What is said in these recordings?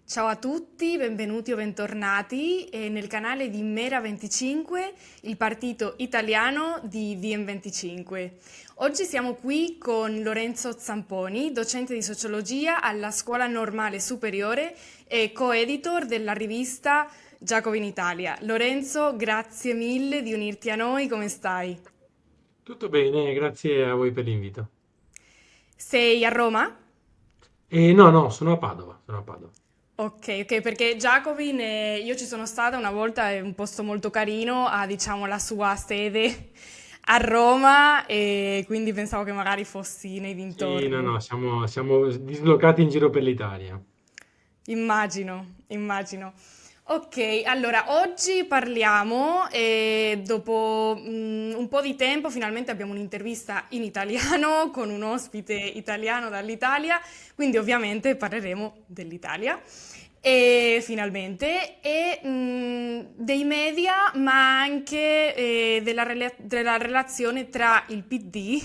Ciao a tutti, benvenuti o bentornati nel canale di Mera25, il partito italiano di VM25. Oggi siamo qui con Lorenzo Zamponi, docente di sociologia alla Scuola Normale Superiore e co-editor della rivista Giacobin Italia. Lorenzo, grazie mille di unirti a noi, come stai? Tutto bene, grazie a voi per l'invito. Sei a Roma? No, no, sono a Padova, sono a Padova. Ok, ok, perché Jacobin, io ci sono stata una volta, è un posto molto carino, ha diciamo la sua sede a Roma e quindi pensavo che magari fossi nei Sì, no, dintorni. no, siamo dislocati in giro per l'Italia. Immagino, immagino. Ok, allora oggi parliamo e dopo un po' di tempo finalmente abbiamo un'intervista in italiano con un ospite italiano dall'Italia, quindi ovviamente parleremo dell'Italia e finalmente dei media, ma anche della relazione tra il PD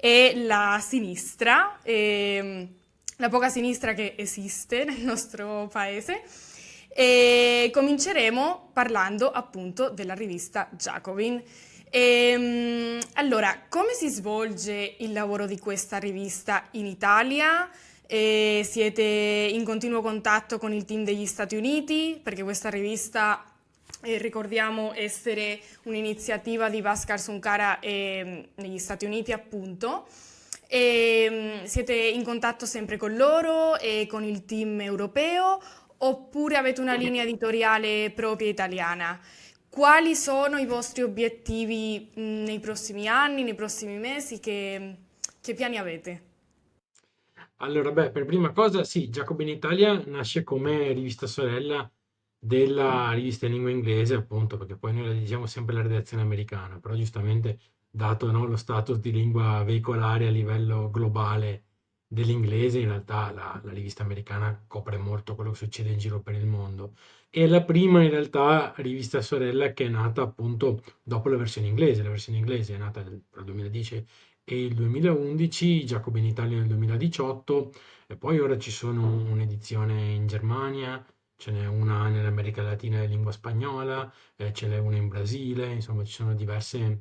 e la sinistra. La poca sinistra che esiste nel nostro paese. E cominceremo parlando appunto della rivista Jacobin. Allora, come si svolge il lavoro di questa rivista in Italia? Siete in continuo contatto con il team degli Stati Uniti? Perché questa rivista, ricordiamo essere un'iniziativa di Bhaskar Sunkara negli Stati Uniti, appunto. Siete in contatto sempre con loro e con il team europeo oppure avete una linea editoriale propria italiana? Quali sono i vostri obiettivi nei prossimi anni, nei prossimi mesi? Che piani avete? Allora, beh, per prima cosa, sì, Jacobin Italia nasce come rivista sorella della rivista in lingua inglese, appunto, perché poi noi la diciamo sempre la redazione americana, però giustamente, dato, no, lo status di lingua veicolare a livello globale dell'inglese, in realtà la rivista americana copre molto quello che succede in giro per il mondo. È la prima, in realtà, rivista sorella che è nata appunto dopo la versione inglese. La versione inglese è nata tra il 2010 e il 2011, Jacobin Italia nel 2018 e poi ora ci sono un'edizione in Germania, ce n'è una nell'America Latina in lingua spagnola, ce n'è una in Brasile, insomma ci sono diverse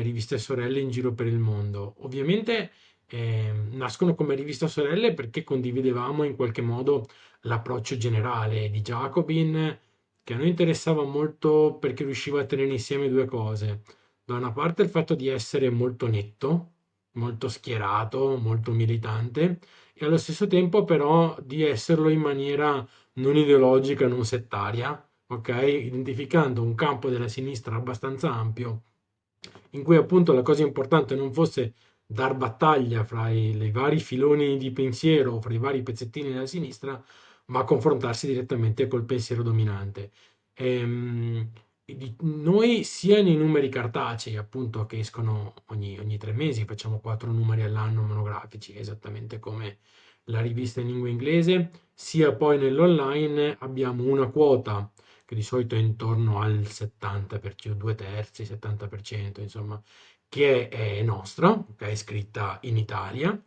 riviste sorelle in giro per il mondo. Ovviamente nascono come riviste sorelle perché condividevamo in qualche modo l'approccio generale di Jacobin, che a noi interessava molto perché riusciva a tenere insieme due cose. Da una parte il fatto di essere molto netto, molto schierato, molto militante, e allo stesso tempo però di esserlo in maniera non ideologica, non settaria, ok? Identificando un campo della sinistra abbastanza ampio, in cui appunto la cosa importante non fosse dar battaglia fra i vari filoni di pensiero, fra i vari pezzettini della sinistra, ma confrontarsi direttamente col pensiero dominante. Ehm, Noi sia nei numeri cartacei, appunto, che escono ogni 3 mesi, facciamo 4 numeri all'anno monografici, esattamente come la rivista in lingua inglese, sia poi nell'online abbiamo una quota che di solito è intorno al 70%, 2/3, 70%, insomma, che è nostra, che è scritta in Italia,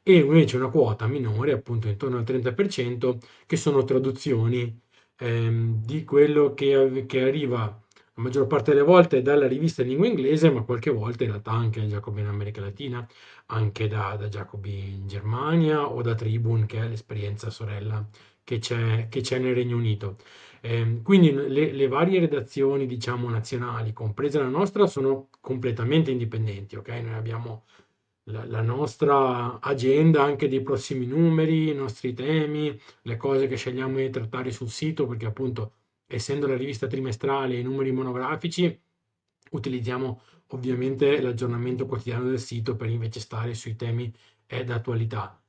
e invece una quota minore, appunto intorno al 30%, che sono traduzioni di quello che arriva la maggior parte delle volte dalla rivista in lingua inglese, ma qualche volta in realtà anche da Giacobbe in America Latina, anche da Giacobbe in Germania o da Tribune, che è l'esperienza sorella che c'è nel Regno Unito. Quindi le varie redazioni, diciamo, nazionali, compresa la nostra, sono completamente indipendenti, ok? Noi abbiamo la nostra agenda anche dei prossimi numeri, i nostri temi, le cose che scegliamo di trattare sul sito, perché appunto, essendo la rivista trimestrale e i numeri monografici, utilizziamo ovviamente l'aggiornamento quotidiano del sito per invece stare sui temi d'attualità.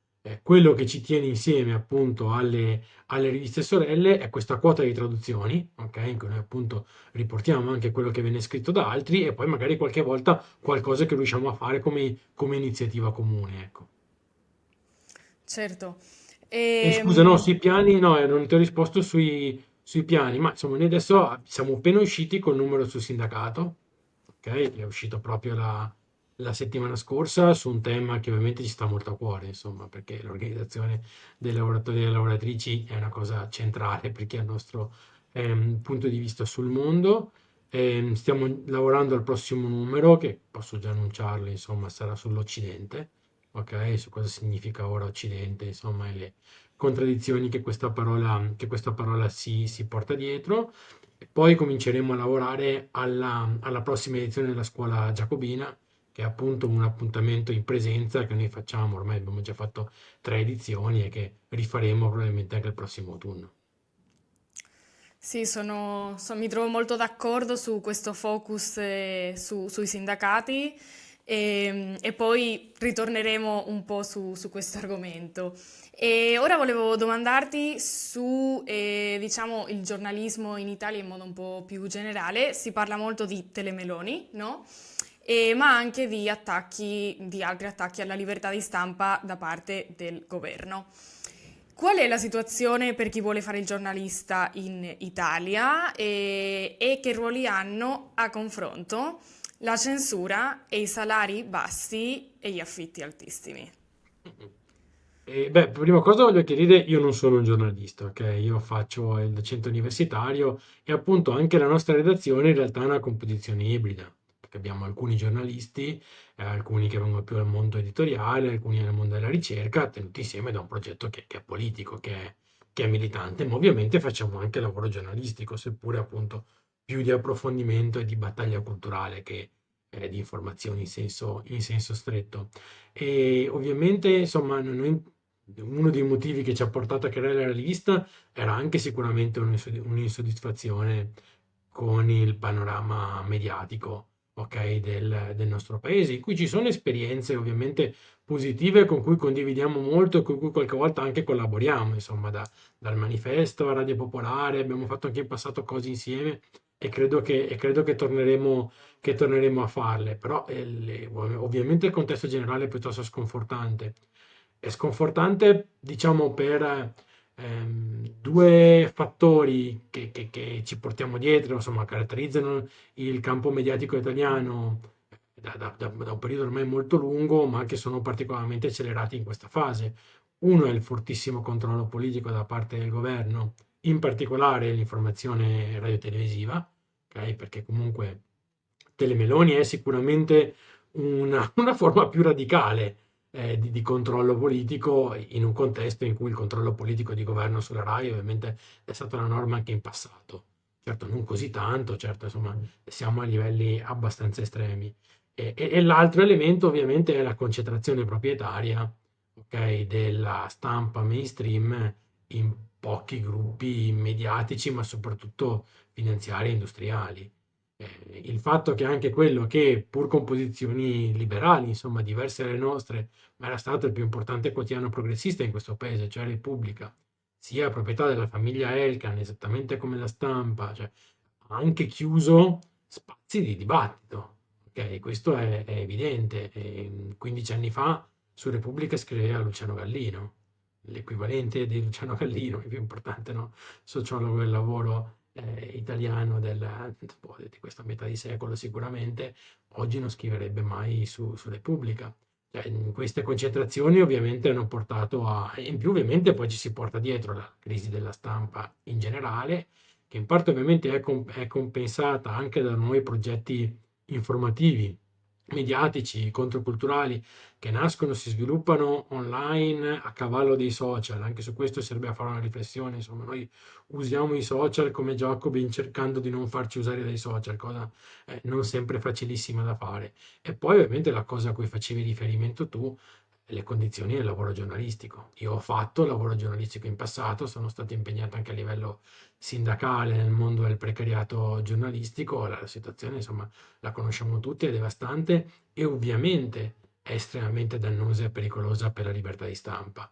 Quello che ci tiene insieme appunto alle riviste sorelle è questa quota di traduzioni, ok? In cui noi appunto riportiamo anche quello che viene scritto da altri e poi magari qualche volta qualcosa che riusciamo a fare come iniziativa comune, ecco. Certo. E scusa, no, Ehm, sui piani, no, non ti ho risposto sui piani, ma insomma, noi adesso siamo appena usciti col numero sul sindacato, ok? È uscito proprio la settimana scorsa su un tema che ovviamente ci sta molto a cuore, insomma, perché l'organizzazione dei lavoratori e delle lavoratrici è una cosa centrale per chi ha il nostro punto di vista sul mondo. Stiamo lavorando al prossimo numero, che posso già annunciarlo, insomma, sarà sull'Occidente, ok? Su cosa significa ora Occidente, insomma, e le contraddizioni che questa parola si porta dietro. E poi cominceremo a lavorare alla prossima edizione della scuola giacobina, che è appunto un appuntamento in presenza che noi facciamo, ormai abbiamo già fatto 3 edizioni e che rifaremo probabilmente anche il prossimo autunno. Sì, mi trovo molto d'accordo su questo focus sui sindacati e poi ritorneremo un po' su questo argomento. E ora volevo domandarti su, diciamo, il giornalismo in Italia in modo un po' più generale. Si parla molto di telemeloni, no? Ma anche di attacchi, di altri attacchi alla libertà di stampa da parte del governo. Qual è la situazione per chi vuole fare il giornalista in Italia e che ruoli hanno a confronto la censura e i salari bassi e gli affitti altissimi? Beh, prima cosa voglio chiarire, io non sono un giornalista, ok? Io faccio il docente universitario e appunto anche la nostra redazione in realtà è una composizione ibrida, perché abbiamo alcuni giornalisti, alcuni che vengono più dal mondo editoriale, alcuni nel mondo della ricerca, tenuti insieme da un progetto che è politico, che è militante, ma ovviamente facciamo anche lavoro giornalistico, seppure appunto più di approfondimento e di battaglia culturale che di informazioni in senso stretto. E ovviamente, insomma, uno dei motivi che ci ha portato a creare la rivista era anche sicuramente un'insoddisfazione con il panorama mediatico, ok, del nostro paese, in cui ci sono esperienze ovviamente positive con cui condividiamo molto e con cui qualche volta anche collaboriamo, insomma, dal manifesto a Radio Popolare, abbiamo fatto anche in passato cose insieme e credo che torneremo a farle, però ovviamente il contesto generale è piuttosto sconfortante. È sconfortante, diciamo, per due fattori che ci portiamo dietro, insomma, caratterizzano il campo mediatico italiano da un periodo ormai molto lungo, ma che sono particolarmente accelerati in questa fase. Uno è il fortissimo controllo politico da parte del governo, in particolare l'informazione radiotelevisiva, ok? Perché comunque Telemeloni è sicuramente una forma più radicale di controllo politico in un contesto in cui il controllo politico di governo sulla RAI ovviamente è stata una norma anche in passato. Certo, non così tanto, certo, insomma, siamo a livelli abbastanza estremi. E l'altro elemento ovviamente è la concentrazione proprietaria, ok, della stampa mainstream in pochi gruppi mediatici, ma soprattutto finanziari e industriali. Il fatto che anche quello che, pur con posizioni liberali, insomma, diverse dalle nostre, ma era stato il più importante quotidiano progressista in questo paese, cioè Repubblica, sia proprietà della famiglia Elkann, esattamente come la stampa, cioè, ha anche chiuso spazi di dibattito. Ok, questo è evidente. 15 anni fa su Repubblica scriveva Luciano Gallino, l'equivalente di Luciano Gallino, il più importante, no, sociologo del lavoro italiano di questa metà di secolo sicuramente, oggi non scriverebbe mai su Repubblica. Cioè, queste concentrazioni ovviamente hanno portato a... e in più ovviamente poi ci si porta dietro la crisi della stampa in generale, che in parte ovviamente è compensata anche da nuovi progetti informativi, mediatici, controculturali, che nascono, si sviluppano online a cavallo dei social. Anche su questo serve a fare una riflessione. Insomma, noi usiamo i social come Jacobin cercando di non farci usare dai social, cosa non sempre facilissima da fare. E poi ovviamente la cosa a cui facevi riferimento tu, le condizioni del lavoro giornalistico. Io ho fatto lavoro giornalistico in passato, sono stato impegnato anche a livello sindacale nel mondo del precariato giornalistico, la situazione insomma la conosciamo tutti, è devastante e ovviamente è estremamente dannosa e pericolosa per la libertà di stampa,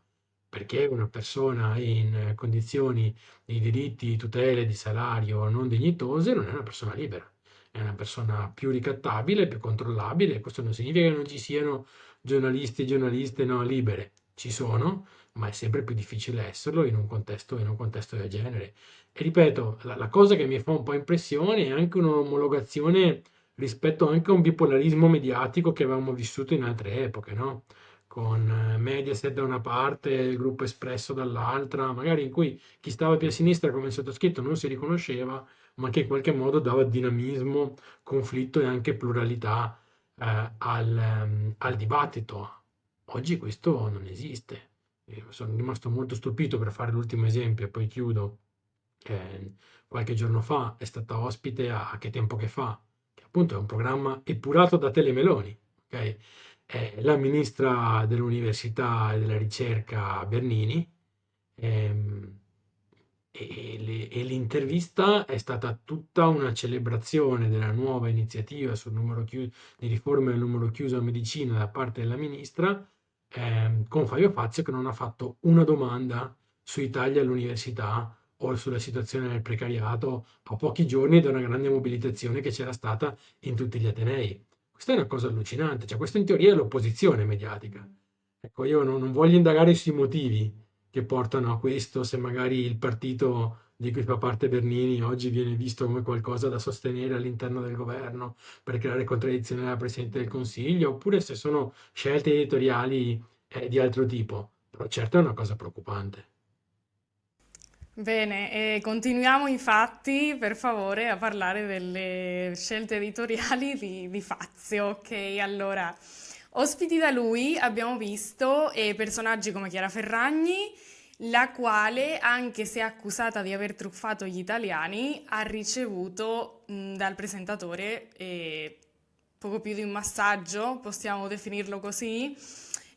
perché una persona in condizioni di diritti, di tutele, di salario non dignitose non è una persona libera, è una persona più ricattabile, più controllabile. Questo non significa che non ci siano giornalisti e giornaliste no, libere, ci sono, ma è sempre più difficile esserlo in un contesto del genere. E ripeto, la cosa che mi fa un po' impressione è anche un'omologazione rispetto anche a un bipolarismo mediatico che avevamo vissuto in altre epoche, no? Con Mediaset da una parte, il gruppo Espresso dall'altra, magari in cui chi stava più a sinistra come il sottoscritto non si riconosceva, ma che in qualche modo dava dinamismo, conflitto e anche pluralità al dibattito. Oggi questo non esiste. Sono rimasto molto stupito, per fare l'ultimo esempio e poi chiudo. Qualche giorno fa è stata ospite a Che tempo che fa, che appunto è un programma epurato da Telemeloni, ok? È la ministra dell'università e della ricerca Bernini, ehm, e l'intervista è stata tutta una celebrazione della nuova iniziativa di riforma del numero chiuso a medicina da parte della ministra, con Fabio Fazio che non ha fatto una domanda sui tagli all'università o sulla situazione del precariato a pochi giorni da una grande mobilitazione che c'era stata in tutti gli atenei. Questa è una cosa allucinante, cioè questa in teoria è l'opposizione mediatica. Ecco, io non voglio indagare sui motivi che portano a questo, se magari il partito di cui fa parte Bernini oggi viene visto come qualcosa da sostenere all'interno del governo per creare contraddizioni alla Presidente del Consiglio, oppure se sono scelte editoriali di altro tipo. Però certo è una cosa preoccupante. Bene, e continuiamo infatti, per favore, a parlare delle scelte editoriali di Fazio. Ok, allora, ospiti da lui abbiamo visto personaggi come Chiara Ferragni, la quale, anche se accusata di aver truffato gli italiani, ha ricevuto dal presentatore poco più di un massaggio, possiamo definirlo così.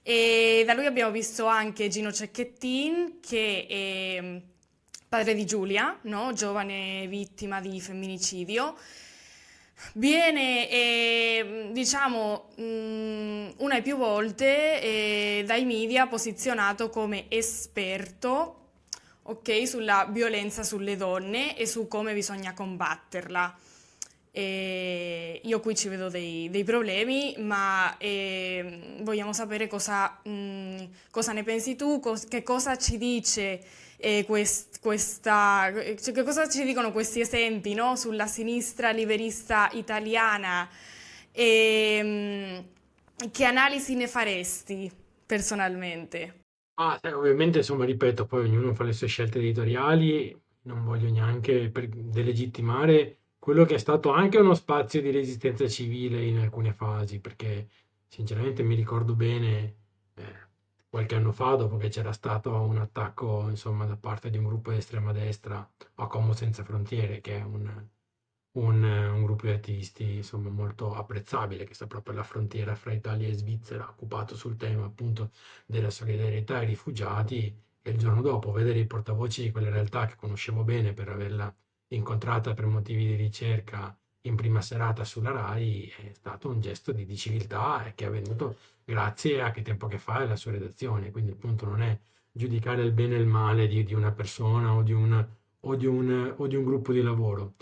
E da lui abbiamo visto anche Gino Cecchettin, che è padre di Giulia, no? Giovane vittima di femminicidio. Viene, diciamo, una e più volte dai media posizionato come esperto, ok, sulla violenza sulle donne e su come bisogna combatterla. Io qui ci vedo dei problemi, ma vogliamo sapere cosa ne pensi tu, che cosa ci dice cioè, che cosa ci dicono questi esempi, no? Sulla sinistra liberista italiana che analisi ne faresti personalmente? Ah, ovviamente, insomma, ripeto, poi ognuno fa le sue scelte editoriali, non voglio neanche delegittimare quello che è stato anche uno spazio di resistenza civile in alcune fasi, perché sinceramente mi ricordo bene, qualche anno fa, dopo che c'era stato un attacco, insomma, da parte di un gruppo di estrema destra a Como Senza Frontiere, che è un gruppo di attivisti, insomma, molto apprezzabile, che sta proprio alla frontiera fra Italia e Svizzera, occupato sul tema appunto della solidarietà ai rifugiati, e il giorno dopo vedere i portavoci di quelle realtà che conoscevo bene per averla incontrata per motivi di ricerca in prima serata sulla RAI è stato un gesto di civiltà e che è avvenuto grazie a Che tempo che fa e alla sua redazione. Quindi il punto non è giudicare il bene e il male di una persona o di un gruppo di lavoro.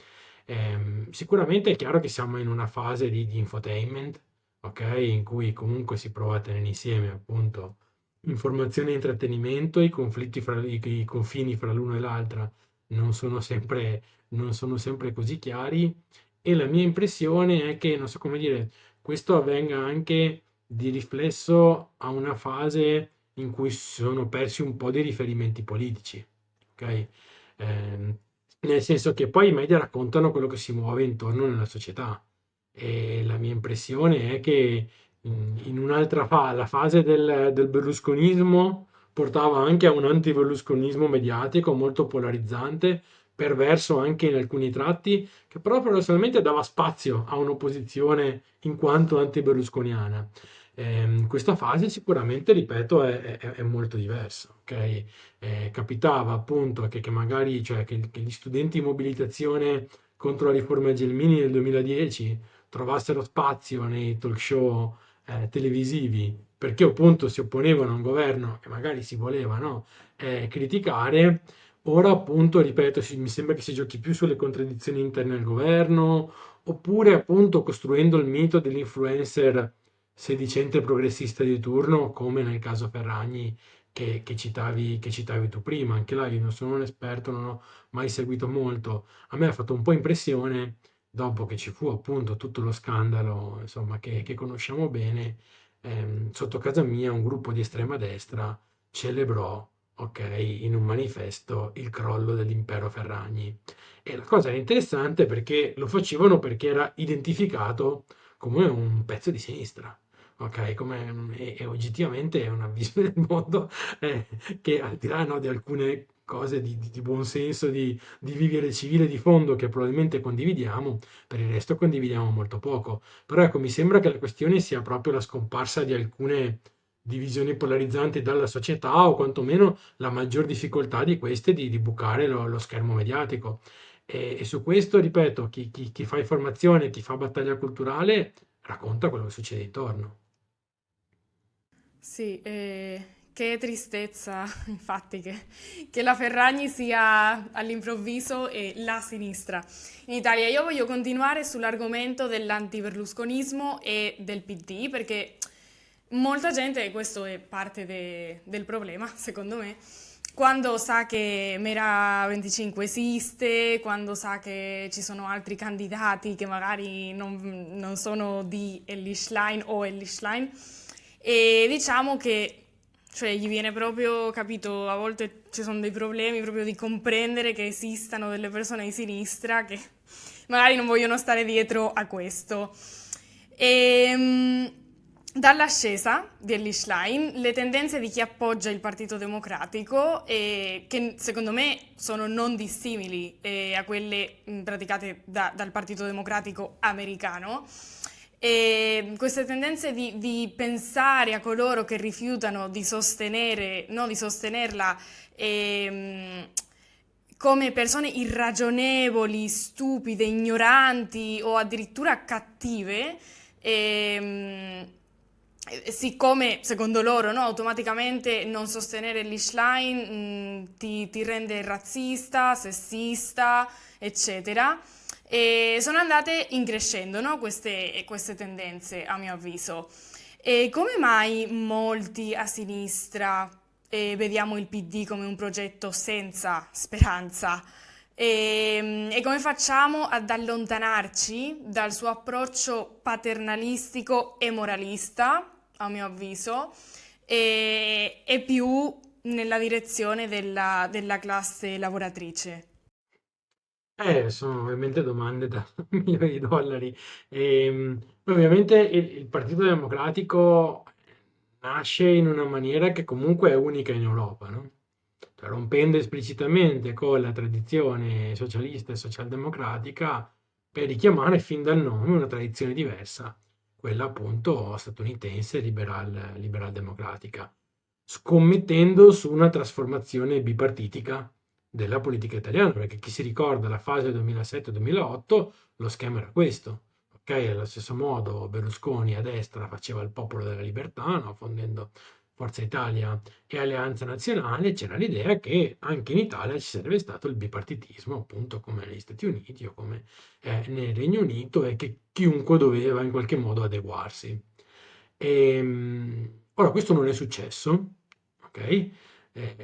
Sicuramente è chiaro che siamo in una fase di infotainment, ok? In cui comunque si prova a tenere insieme appunto informazione e intrattenimento, i confini fra l'uno e l'altra non sono sempre, non sono sempre così chiari, e la mia impressione è che, non so come dire, questo avvenga anche di riflesso a una fase in cui si sono persi un po' di riferimenti politici, ok? Ehm, Nel senso che poi i media raccontano quello che si muove intorno nella società, e la mia impressione è che in un'altra la fase del berlusconismo portava anche a un anti-berlusconismo mediatico molto polarizzante, perverso anche in alcuni tratti, che però paradossalmente dava spazio a un'opposizione in quanto anti-berlusconiana. Questa fase sicuramente, ripeto, è molto diversa, ok? Capitava appunto che magari, cioè, che gli studenti in mobilitazione contro la riforma Gelmini nel 2010 trovassero spazio nei talk show televisivi perché appunto si opponevano a un governo che magari si voleva, no, criticare. Ora appunto, ripeto, mi sembra che si giochi più sulle contraddizioni interne al governo, oppure appunto costruendo il mito dell'influencer sedicente progressista di turno, come nel caso Ferragni che citavi tu prima. Anche là io non sono un esperto, non ho mai seguito molto. A me ha fatto un po' impressione dopo che ci fu appunto tutto lo scandalo, insomma, che conosciamo bene, sotto casa mia un gruppo di estrema destra celebrò, ok, in un manifesto il crollo dell'impero Ferragni. E la cosa era interessante perché lo facevano perché era identificato come un pezzo di sinistra. Ok, e oggettivamente è una visione del mondo eh, che al di là, no, di alcune cose di buon senso, di vivere civile di fondo che probabilmente condividiamo, per il resto condividiamo molto poco. Però ecco, mi sembra che la questione sia proprio la scomparsa di alcune divisioni polarizzanti dalla società o quantomeno la maggior difficoltà di queste di bucare lo schermo mediatico. E su questo, ripeto, chi fa informazione, chi fa battaglia culturale, racconta quello che succede intorno. Sì, che tristezza, infatti, che la Ferragni sia all'improvviso la sinistra in Italia. Io voglio continuare sull'argomento dell'antiberlusconismo e del PD, perché molta gente, e questo è parte del problema, secondo me, quando sa che Mera 25 esiste, quando sa che ci sono altri candidati che magari non sono di Elly Schlein o Elly Schlein, e diciamo che cioè, gli viene proprio, capito, a volte ci sono dei problemi proprio di comprendere che esistano delle persone di sinistra che magari non vogliono stare dietro a questo. E, dall'ascesa di Elly Schlein, le tendenze di chi appoggia il Partito Democratico, che secondo me sono non dissimili a quelle praticate dal Partito Democratico americano, e queste tendenze di pensare a coloro che rifiutano di sostenere, no, di sostenerla come persone irragionevoli, stupide, ignoranti o addirittura cattive, ehm, siccome secondo loro, no, automaticamente non sostenere l'Ishline ti rende razzista, sessista, eccetera. E sono andate in crescendo, no, queste tendenze, a mio avviso. E come mai molti a sinistra vediamo il PD come un progetto senza speranza? E come facciamo ad allontanarci dal suo approccio paternalistico e moralista, a mio avviso, e più nella direzione della classe lavoratrice? Sono ovviamente domande da milioni di dollari. Ovviamente il Partito Democratico nasce in una maniera che comunque è unica in Europa, no? Cioè, rompendo esplicitamente con la tradizione socialista e socialdemocratica per richiamare fin dal nome una tradizione diversa, quella appunto statunitense liberal democratica, scommettendo su una trasformazione bipartitica della politica italiana, perché chi si ricorda la fase 2007-2008, lo schema era questo. Ok, allo stesso modo Berlusconi a destra faceva il popolo della libertà, no? Fondendo Forza Italia e Alleanza Nazionale, c'era l'idea che anche in Italia ci sarebbe stato il bipartitismo, appunto come negli Stati Uniti o come nel Regno Unito, e che chiunque doveva in qualche modo adeguarsi. Ora questo non è successo, ok?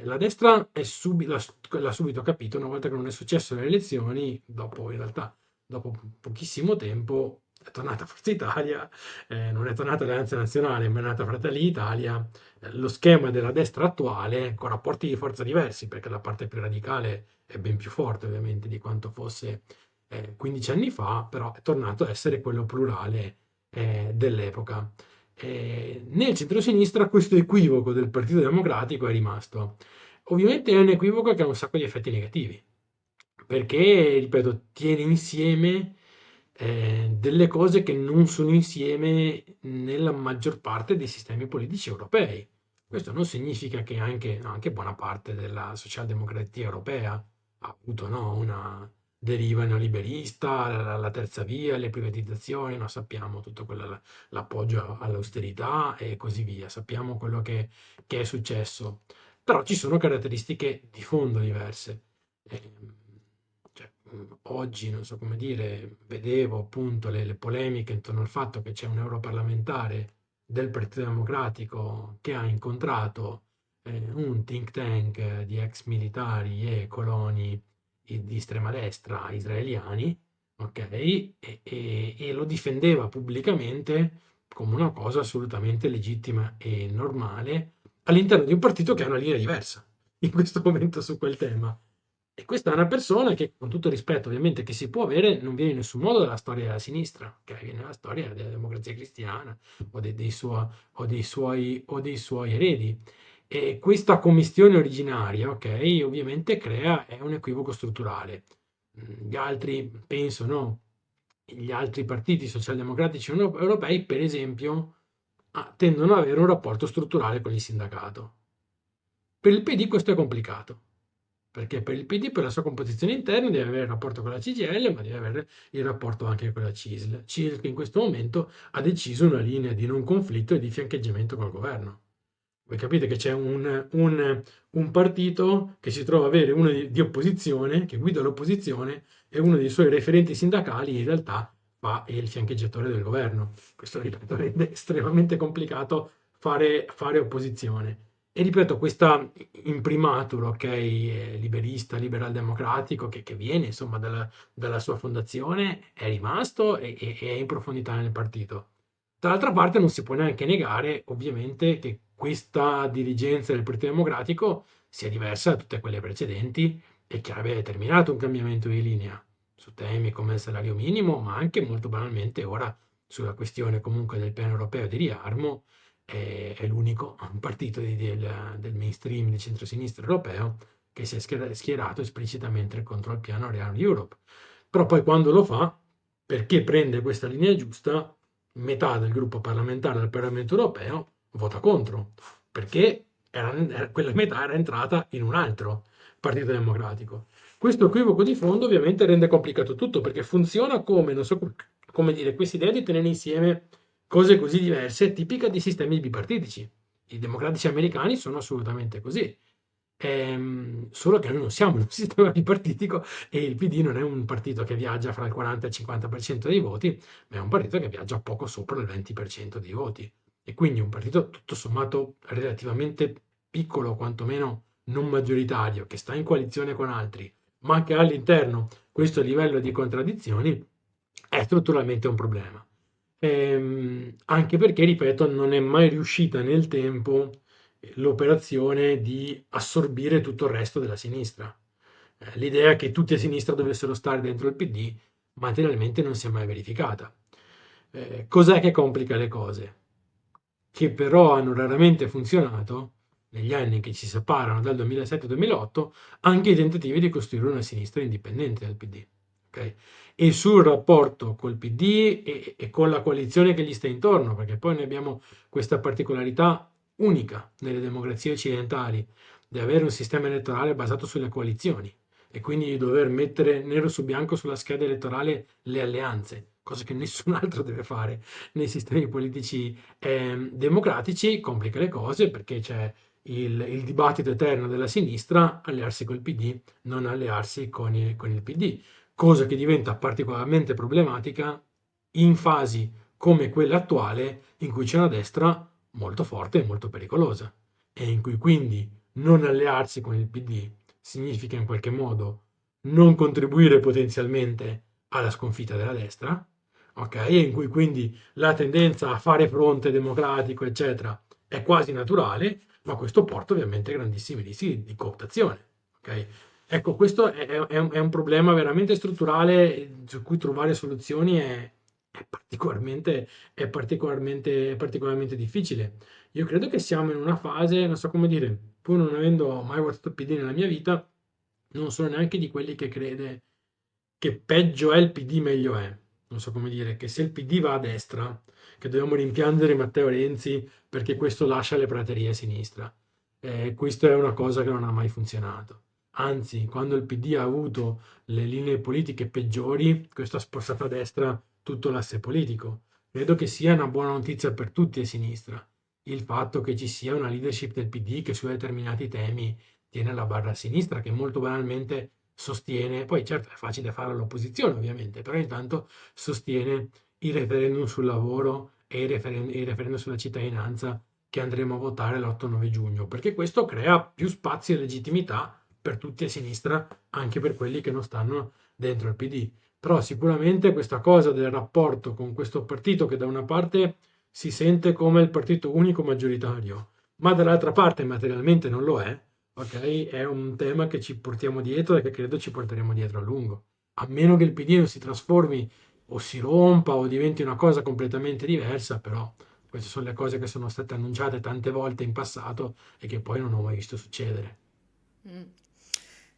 La destra l'ha subito capito una volta che non è successo alle elezioni, dopo in realtà, dopo pochissimo tempo, è tornata Forza Italia, non è tornata Alleanza Nazionale, ma è nata Fratelli d'Italia. Lo schema della destra attuale, con rapporti di forza diversi, perché la parte più radicale è ben più forte ovviamente di quanto fosse 15 anni fa, però è tornato a essere quello plurale dell'epoca. Nel centrosinistra questo equivoco del Partito Democratico è rimasto. Ovviamente è un equivoco che ha un sacco di effetti negativi, perché, ripeto, tiene insieme delle cose che non sono insieme nella maggior parte dei sistemi politici europei. Questo non significa che anche buona parte della socialdemocrazia europea ha avuto, no, una deriva neoliberista, la terza via, le privatizzazioni, no, sappiamo tutto quello, l'appoggio all'austerità e così via, sappiamo quello che è successo, però ci sono caratteristiche di fondo diverse. Ehm, cioè, oggi, non so come dire, vedevo appunto le polemiche intorno al fatto che c'è un europarlamentare del Partito Democratico che ha incontrato un think tank di ex militari e coloni di estrema destra israeliani, ok? E lo difendeva pubblicamente come una cosa assolutamente legittima e normale all'interno di un partito che ha una linea diversa in questo momento su quel tema. E questa è una persona che, con tutto il rispetto ovviamente che si può avere, non viene in nessun modo dalla storia della sinistra, ok? Viene dalla storia della Democrazia Cristiana o o dei suoi eredi. E questa commistione originaria, ok, ovviamente è un equivoco strutturale. Gli altri, penso, no? Gli altri partiti socialdemocratici europei, per esempio, tendono ad avere un rapporto strutturale con il sindacato. Per il PD questo è complicato, perché per il PD, per la sua composizione interna, deve avere il rapporto con la CGIL, ma deve avere il rapporto anche con la CISL. CISL che in questo momento ha deciso una linea di non conflitto e di fiancheggiamento col governo. Voi capite che c'è un partito che si trova a avere uno di opposizione, che guida l'opposizione, e uno dei suoi referenti sindacali in realtà fa il fiancheggiatore del governo. Questo, ripeto, rende estremamente complicato fare opposizione. E ripeto, questa imprimatur, ok, liberista, liberal democratico, che viene insomma dalla sua fondazione, è rimasto e è in profondità nel partito. Dall'altra parte non si può neanche negare, ovviamente, che questa dirigenza del Partito Democratico sia diversa da tutte quelle precedenti e che abbia determinato un cambiamento di linea su temi come il salario minimo, ma anche molto banalmente ora sulla questione comunque del piano europeo di riarmo, è l'unico partito del mainstream di centrosinistra europeo che si è schierato esplicitamente contro il piano Rearm Europe. Però poi quando lo fa, perché prende questa linea giusta, metà del gruppo parlamentare del Parlamento europeo vota contro, perché quella metà era entrata in un altro partito democratico. Questo equivoco di fondo ovviamente rende complicato tutto, perché funziona come, non so come dire, questa idea di tenere insieme cose così diverse, tipica di sistemi bipartitici. I democratici americani sono assolutamente così. Solo che noi non siamo in un sistema bipartitico e il PD non è un partito che viaggia fra il 40 e il 50% dei voti, ma è un partito che viaggia poco sopra il 20% dei voti. E quindi un partito tutto sommato relativamente piccolo, quantomeno non maggioritario, che sta in coalizione con altri, ma che ha all'interno questo livello di contraddizioni, è strutturalmente un problema. Anche perché, ripeto, non è mai riuscita nel tempo l'operazione di assorbire tutto il resto della sinistra. L'idea che tutti a sinistra dovessero stare dentro il PD materialmente non si è mai verificata. Cos'è che complica le cose? Che però hanno raramente funzionato negli anni che ci separano dal 2007-2008 anche i tentativi di costruire una sinistra indipendente dal PD. Okay? E sul rapporto col PD e con la coalizione che gli sta intorno, perché poi noi abbiamo questa particolarità unica nelle democrazie occidentali di avere un sistema elettorale basato sulle coalizioni e quindi di dover mettere nero su bianco sulla scheda elettorale le alleanze, cosa che nessun altro deve fare nei sistemi politici democratici, complica le cose perché c'è il dibattito eterno della sinistra, allearsi col PD, non allearsi con il PD, cosa che diventa particolarmente problematica in fasi come quella attuale in cui c'è una destra molto forte e molto pericolosa e in cui quindi non allearsi con il PD significa in qualche modo non contribuire potenzialmente alla sconfitta della destra, ok? E in cui quindi la tendenza a fare fronte democratico, eccetera, è quasi naturale, ma questo porta ovviamente a grandissimi rischi di cooptazione, ok? Ecco, questo è un problema veramente strutturale su cui trovare soluzioni è particolarmente, è particolarmente difficile. Io credo che siamo in una fase, non so come dire, pur non avendo mai votato PD nella mia vita, non sono neanche di quelli che crede che peggio è il PD meglio è. Non so come dire, che se il PD va a destra, che dobbiamo rimpiangere Matteo Renzi perché questo lascia le praterie a sinistra. Questo è una cosa che non ha mai funzionato. Anzi, quando il PD ha avuto le linee politiche peggiori, questo ha spostato a destra tutto l'asse politico. Credo che sia una buona notizia per tutti a sinistra il fatto che ci sia una leadership del PD che su determinati temi tiene la barra a sinistra, che molto banalmente sostiene, poi certo è facile fare all'opposizione ovviamente, però intanto sostiene il referendum sul lavoro e il referendum sulla cittadinanza che andremo a votare l'8-9 giugno, perché questo crea più spazio e legittimità per tutti a sinistra, anche per quelli che non stanno dentro il PD. Però sicuramente questa cosa del rapporto con questo partito che da una parte si sente come il partito unico maggioritario, ma dall'altra parte materialmente non lo è, ok? È un tema che ci portiamo dietro e che credo ci porteremo dietro a lungo. A meno che il PD non si trasformi o si rompa o diventi una cosa completamente diversa, però queste sono le cose che sono state annunciate tante volte in passato e che poi non ho mai visto succedere. Mm.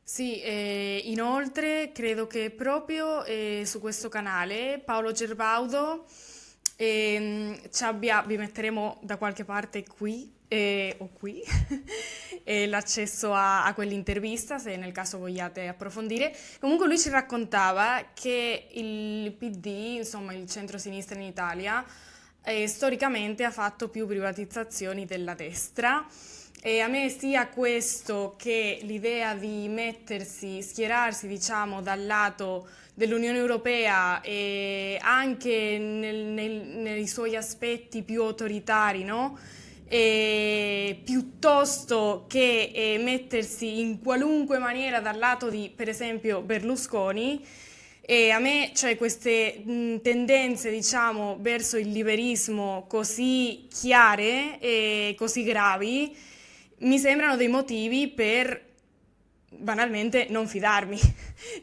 Sì, e inoltre credo che proprio su questo canale Paolo Gerbaudo vi metteremo da qualche parte qui o qui l'accesso a quell'intervista se nel caso vogliate approfondire. Comunque lui ci raccontava che il PD, insomma il centro-sinistra in Italia, storicamente ha fatto più privatizzazioni della destra e a me sia questo che l'idea di schierarsi, diciamo, dal lato dell'Unione Europea e anche nei suoi aspetti più autoritari, no? E piuttosto che mettersi in qualunque maniera dal lato di, per esempio, Berlusconi, e a me, cioè, queste tendenze, diciamo, verso il liberismo così chiare e così gravi, mi sembrano dei motivi per banalmente non fidarmi,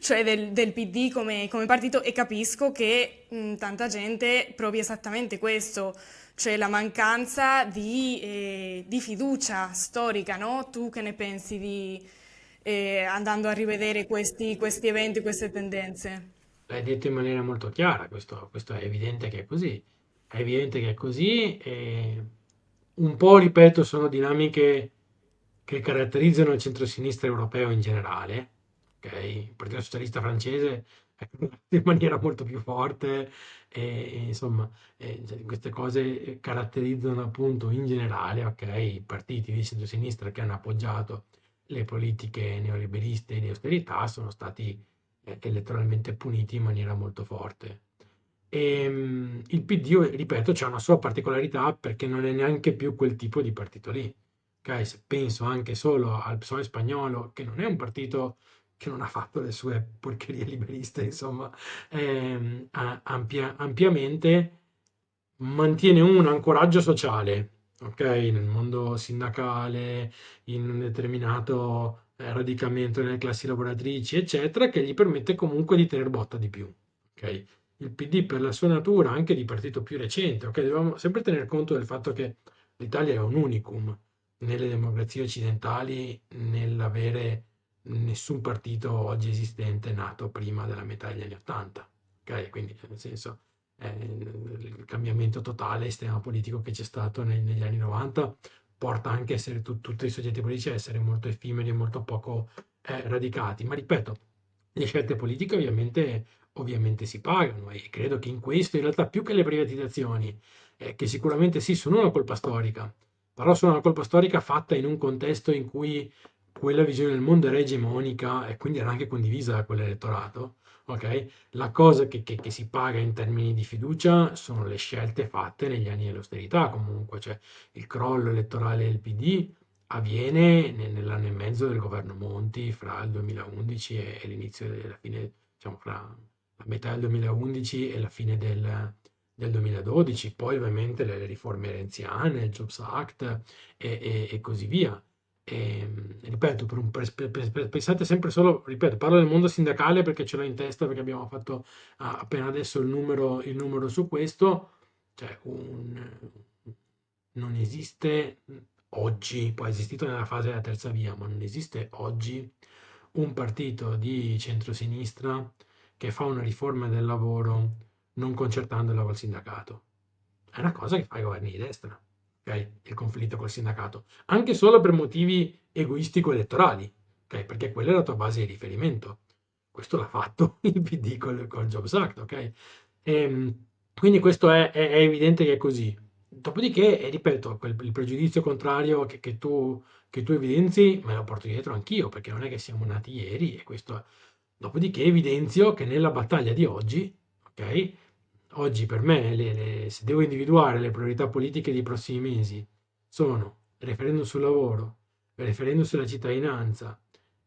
cioè del PD come partito, e capisco che tanta gente provi esattamente questo, cioè la mancanza di fiducia storica, no? Tu che ne pensi andando a rivedere questi eventi, queste tendenze? L'hai detto in maniera molto chiara, questo è evidente che è così. È evidente che è così e un po', ripeto, sono dinamiche che caratterizzano il centrosinistra europeo in generale. Ok? Il Partito Socialista francese è in maniera molto più forte e, insomma, cioè, queste cose caratterizzano appunto in generale, ok, i partiti di centrosinistra che hanno appoggiato le politiche neoliberiste di austerità sono stati elettoralmente puniti in maniera molto forte. Il PD, io ripeto, c'ha una sua particolarità perché non è neanche più quel tipo di partito lì. Okay? Se penso anche solo al PSOE spagnolo, che non è un partito che non ha fatto le sue porcherie liberiste, insomma, ampiamente mantiene un ancoraggio sociale, ok? Nel mondo sindacale, in un determinato radicamento nelle classi lavoratrici, eccetera, che gli permette comunque di tener botta di più, ok? Il PD per la sua natura, anche di partito più recente, ok? Dobbiamo sempre tener conto del fatto che l'Italia è un unicum nelle democrazie occidentali nell'avere nessun partito oggi esistente nato prima della metà degli anni Ottanta, ok? Quindi nel senso il cambiamento totale sistema politico che c'è stato negli anni 90 porta anche a essere tutti i soggetti politici a essere molto effimeri e molto poco radicati. Ma ripeto, le scelte politiche ovviamente si pagano e credo che in questo, in realtà, più che le privatizzazioni, che sicuramente sì, sono una colpa storica, però sono una colpa storica fatta in un contesto in cui quella visione del mondo era egemonica e quindi era anche condivisa da quell'elettorato. Ok? La cosa che si paga in termini di fiducia sono le scelte fatte negli anni dell'austerità, comunque, cioè il crollo elettorale del PD avviene nell'anno e mezzo del governo Monti, fra il 2011 e l'inizio della fine, diciamo, fra la metà del 2011 e la fine del 2012, poi ovviamente le riforme renziane, il Jobs Act e così via. Ripeto, pensate sempre solo, ripeto, parlo del mondo sindacale perché ce l'ho in testa, perché abbiamo fatto appena adesso il numero su questo, cioè non esiste oggi, poi è esistito nella fase della terza via, ma non esiste oggi un partito di centrosinistra che fa una riforma del lavoro non concertandola col sindacato. È una cosa che fa i governi di destra, ok? Il conflitto col sindacato, anche solo per motivi egoistico-elettorali, ok? Perché quella è la tua base di riferimento. Questo l'ha fatto il PD col Jobs Act, ok? Quindi questo è evidente che è così. Dopodiché, ripeto, il pregiudizio contrario che tu evidenzi, me lo porto dietro anch'io, perché non è che siamo nati ieri e questo. Dopodiché evidenzio che nella battaglia di oggi, ok? Oggi per me, se devo individuare le priorità politiche dei prossimi mesi, sono referendum sul lavoro, referendum sulla cittadinanza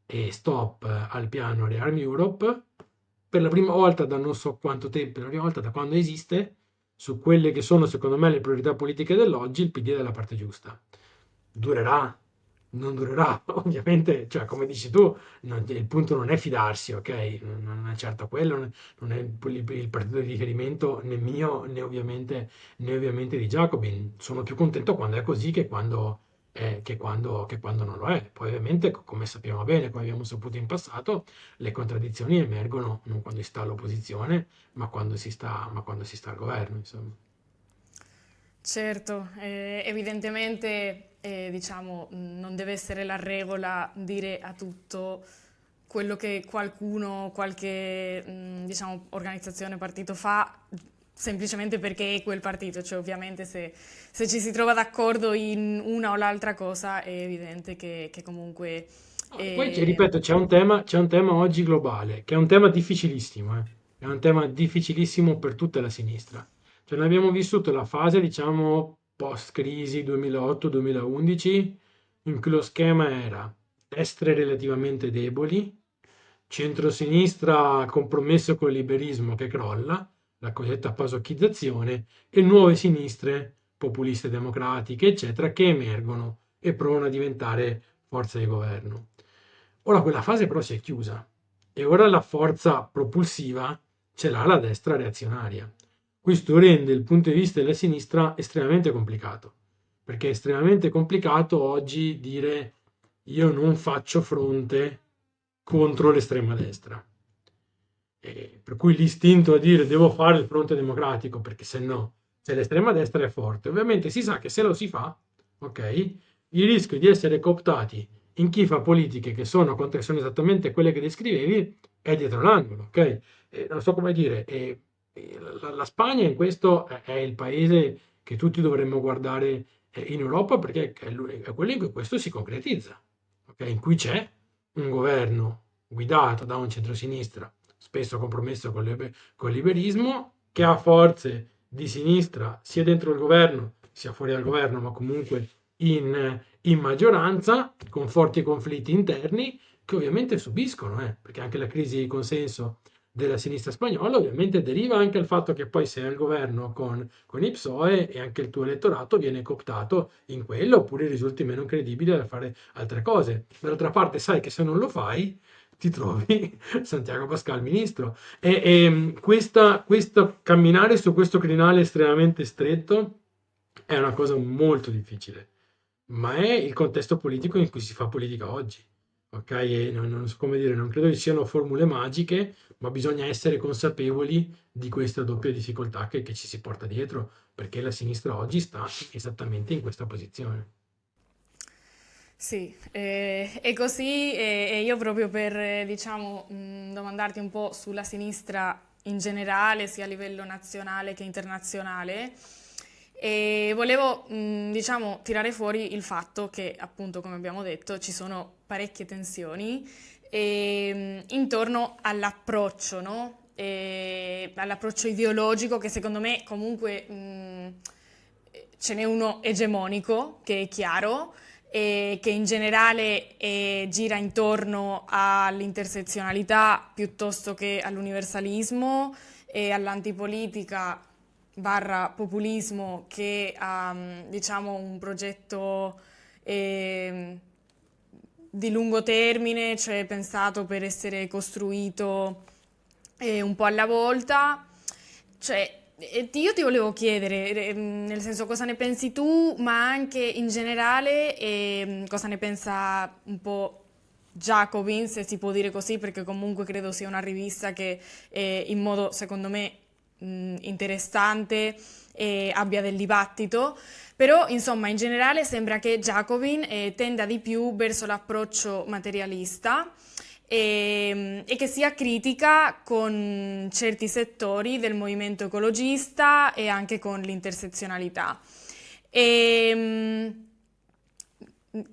e stop al piano Rearm Europe, per la prima volta da non so quanto tempo, per la prima volta da quando esiste, su quelle che sono secondo me le priorità politiche dell'oggi, il PD è dalla parte giusta. Durerà? Non durerà, ovviamente, cioè come dici tu, il punto non è fidarsi, ok? Non è certo quello, non è il partito di riferimento né mio né ovviamente di Jacobin. Sono più contento quando è così che quando non lo è. Poi ovviamente, come sappiamo bene, come abbiamo saputo in passato, le contraddizioni emergono non quando si sta all'opposizione, ma quando si sta al governo, insomma. Certo, evidentemente diciamo, non deve essere la regola dire a tutto quello che qualcuno, qualche diciamo, organizzazione, partito fa, semplicemente perché è quel partito, cioè ovviamente se ci si trova d'accordo in una o l'altra cosa è evidente che comunque Ah, poi ripeto, c'è un tema oggi globale, che è un tema difficilissimo, eh. È un tema difficilissimo per tutta la sinistra. Cioè, noi abbiamo vissuto la fase, diciamo, post-crisi 2008-2011, in cui lo schema era destre relativamente deboli, centrosinistra compromesso col liberismo che crolla, la cosiddetta pasocchizzazione, e nuove sinistre, populiste democratiche, eccetera, che emergono e provano a diventare forza di governo. Ora quella fase però si è chiusa e ora la forza propulsiva ce l'ha la destra reazionaria. Questo rende il punto di vista della sinistra estremamente complicato, perché è estremamente complicato oggi dire io non faccio fronte contro l'estrema destra. Per cui l'istinto a dire devo fare il fronte democratico perché se no, se l'estrema destra è forte, ovviamente si sa che se lo si fa, ok, il rischio di essere cooptati in chi fa politiche che sono esattamente quelle che descrivevi è dietro l'angolo, ok? Non so come dire, la Spagna in questo è il paese che tutti dovremmo guardare in Europa perché è quello in cui questo si concretizza, ok? In cui c'è un governo guidato da un centrosinistra spesso compromesso col liberismo, che ha forze di sinistra sia dentro il governo sia fuori dal governo, ma comunque in maggioranza, con forti conflitti interni che ovviamente subiscono, perché anche la crisi di consenso della sinistra spagnola ovviamente deriva anche dal fatto che poi sei al governo con i PSOE e anche il tuo elettorato viene cooptato in quello oppure risulti meno credibile da fare altre cose. Dall'altra parte sai che se non lo fai ti trovi Santiago Pascal ministro. Questo camminare su questo crinale estremamente stretto è una cosa molto difficile, ma è il contesto politico in cui si fa politica oggi. Ok? E non so come dire, non credo ci siano formule magiche, ma bisogna essere consapevoli di questa doppia difficoltà che ci si porta dietro, perché la sinistra oggi sta esattamente in questa posizione. sì, è così e io proprio per, diciamo, domandarti un po' sulla sinistra in generale, sia a livello nazionale che internazionale, e volevo, diciamo, tirare fuori il fatto che, appunto, come abbiamo detto, ci sono parecchie tensioni intorno all'approccio, no? E all'approccio ideologico che secondo me comunque ce n'è uno egemonico che è chiaro e che in generale gira intorno all'intersezionalità piuttosto che all'universalismo e all'antipolitica barra populismo che ha diciamo un progetto ehm, di lungo termine, cioè pensato per essere costruito un po' alla volta. Cioè, io ti volevo chiedere, nel senso, cosa ne pensi tu, ma anche in generale, cosa ne pensa un po' Jacobin, se si può dire così, perché comunque credo sia una rivista che in modo, secondo me, interessante abbia del dibattito. Però, insomma, in generale sembra che Jacobin tenda di più verso l'approccio materialista e che sia critica con certi settori del movimento ecologista e anche con l'intersezionalità. E,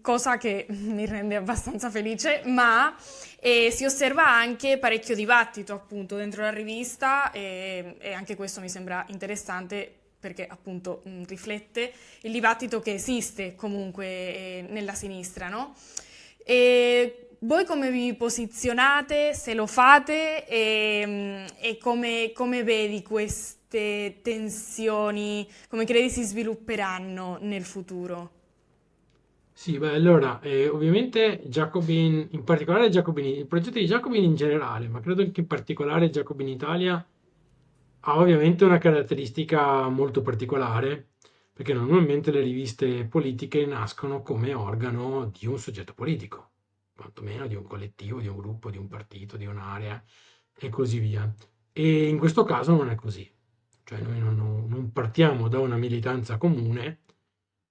cosa che mi rende abbastanza felice, ma si osserva anche parecchio dibattito appunto dentro la rivista e anche questo mi sembra interessante perché appunto riflette il dibattito che esiste comunque nella sinistra, no? E Voi come vi posizionate, se lo fate e come vedi queste tensioni, come credi si svilupperanno nel futuro? Sì, beh, allora, ovviamente Jacobin, in particolare Jacobin, il progetto di Jacobin in generale, ma credo che in particolare Jacobin Italia ha ovviamente una caratteristica molto particolare, perché normalmente le riviste politiche nascono come organo di un soggetto politico, quantomeno di un collettivo, di un gruppo, di un partito, di un'area e così via. E in questo caso non è così, cioè noi non partiamo da una militanza comune,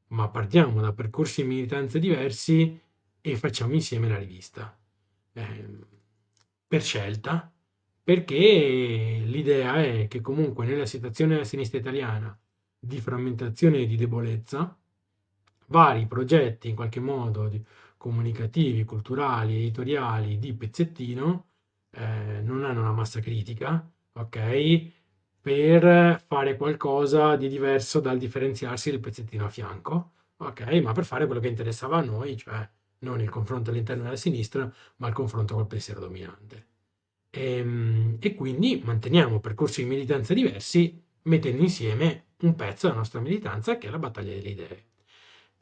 ma partiamo da percorsi di militanza diversi e facciamo insieme la rivista. Ehm, per scelta, perché l'idea è che comunque nella situazione della sinistra italiana di frammentazione e di debolezza, vari progetti in qualche modo comunicativi, culturali, editoriali di pezzettino non hanno una massa critica, ok? Per fare qualcosa di diverso dal differenziarsi del pezzettino a fianco, ok? Ma per fare quello che interessava a noi, cioè non il confronto all'interno della sinistra, ma il confronto col pensiero dominante. E quindi manteniamo percorsi di militanza diversi, mettendo insieme un pezzo della nostra militanza che è la battaglia delle idee.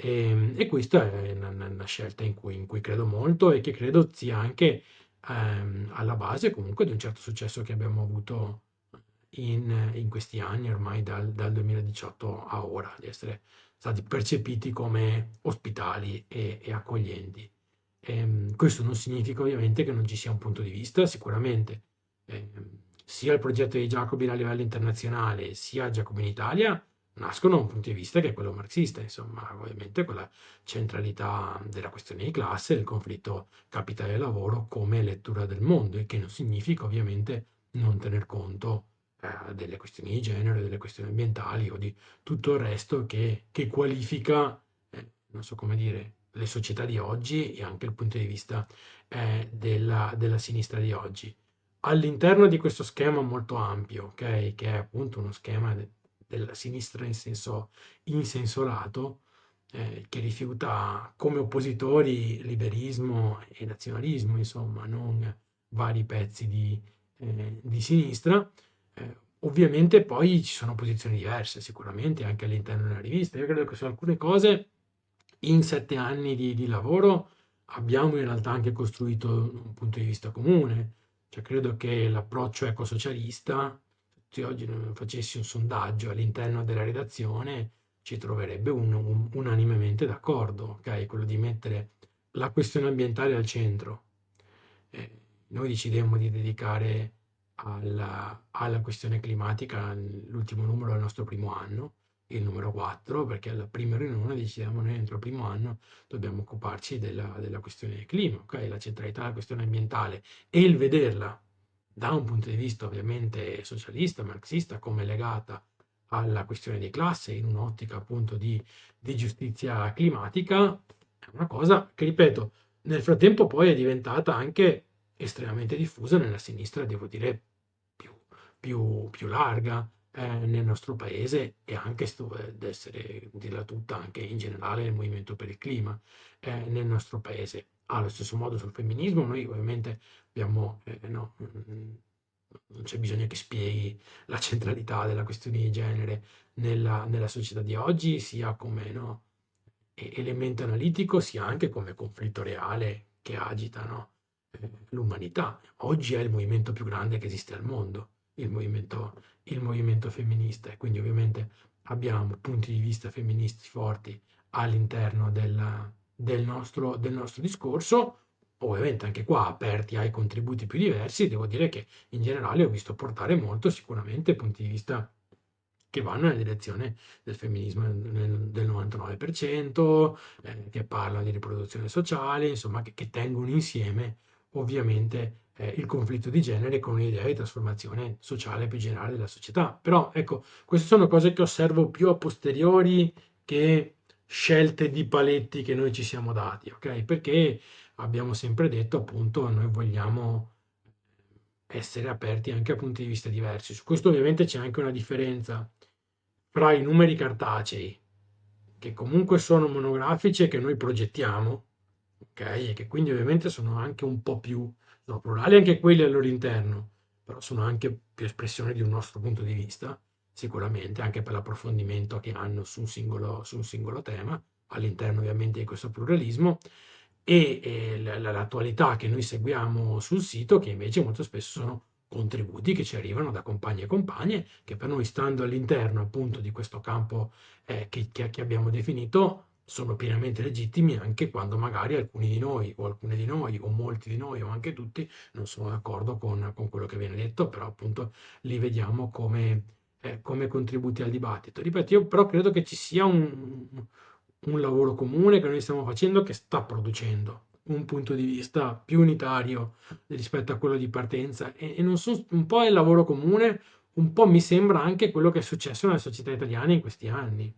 E questa è una scelta in cui credo molto e che credo sia anche alla base comunque di un certo successo che abbiamo avuto in questi anni, ormai dal 2018 a ora, di essere stati percepiti come ospitali e accoglienti. Questo non significa ovviamente che non ci sia un punto di vista, sicuramente. Sia il progetto di Jacobin a livello internazionale, sia Jacobin Italia nascono da un punto di vista che è quello marxista, insomma, ovviamente con la centralità della questione di classe, del conflitto capitale e lavoro come lettura del mondo, il che non significa ovviamente non tener conto delle questioni di genere, delle questioni ambientali o di tutto il resto che qualifica, non so come dire, le società di oggi e anche il punto di vista della sinistra di oggi. All'interno di questo schema molto ampio, ok, che è appunto uno schema della sinistra in senso lato, che rifiuta come oppositori liberismo e nazionalismo, insomma, non vari pezzi di sinistra. Ovviamente poi ci sono posizioni diverse, sicuramente anche all'interno della rivista. Io credo che su alcune cose in 7 anni di lavoro abbiamo in realtà anche costruito un punto di vista comune. Cioè, credo che l'approccio ecosocialista, se oggi facessi un sondaggio all'interno della redazione, ci troverebbe unanimemente d'accordo, ok? Quello di mettere la questione ambientale al centro. Noi decidemmo di dedicare alla questione climatica l'ultimo numero del nostro primo anno, il numero 4, perché alla prima riunione decidemmo noi entro il primo anno dobbiamo occuparci della questione clima, ok? La centralità della questione ambientale e il vederla da un punto di vista ovviamente socialista, marxista, come legata alla questione di classe in un'ottica appunto di giustizia climatica, è una cosa che, ripeto, nel frattempo poi è diventata anche estremamente diffusa nella sinistra, devo dire, più, più larga nel nostro paese e anche ad essere dirla tutta anche in generale nel movimento per il clima nel nostro paese. Allo stesso modo sul femminismo, noi ovviamente abbiamo, no, non c'è bisogno che spieghi la centralità della questione di genere nella società di oggi, sia come no, elemento analitico, sia anche come conflitto reale che agita no, l'umanità. Oggi è il movimento più grande che esiste al mondo, il movimento femminista, e quindi ovviamente abbiamo punti di vista femministi forti all'interno del nostro discorso, ovviamente anche qua aperti ai contributi più diversi. Devo dire che in generale ho visto portare molto sicuramente punti di vista che vanno nella direzione del femminismo del 99%, che parlano di riproduzione sociale, insomma, che tengono insieme ovviamente il conflitto di genere con un'idea di trasformazione sociale più generale della società. Però ecco, queste sono cose che osservo più a posteriori che scelte di paletti che noi ci siamo dati, ok? Perché abbiamo sempre detto appunto noi vogliamo essere aperti anche a punti di vista diversi. Su questo ovviamente c'è anche una differenza fra i numeri cartacei, che comunque sono monografici e che noi progettiamo, ok? E che quindi ovviamente sono anche un po' più, sono plurali anche quelli al loro interno, però sono anche più espressione di un nostro punto di vista, sicuramente, anche per l'approfondimento che hanno su un singolo tema, all'interno ovviamente di questo pluralismo, e l'attualità che noi seguiamo sul sito, che invece molto spesso sono contributi che ci arrivano da compagni e compagne, che per noi, stando all'interno appunto di questo campo che abbiamo definito, sono pienamente legittimi anche quando magari alcuni di noi, o alcune di noi, o molti di noi, o anche tutti, non sono d'accordo con quello che viene detto, però appunto li vediamo come contributi al dibattito. Ripeto, io però credo che ci sia un lavoro comune che noi stiamo facendo che sta producendo un punto di vista più unitario rispetto a quello di partenza e non so, un po' è il lavoro comune, un po' mi sembra anche quello che è successo nella società italiana in questi anni.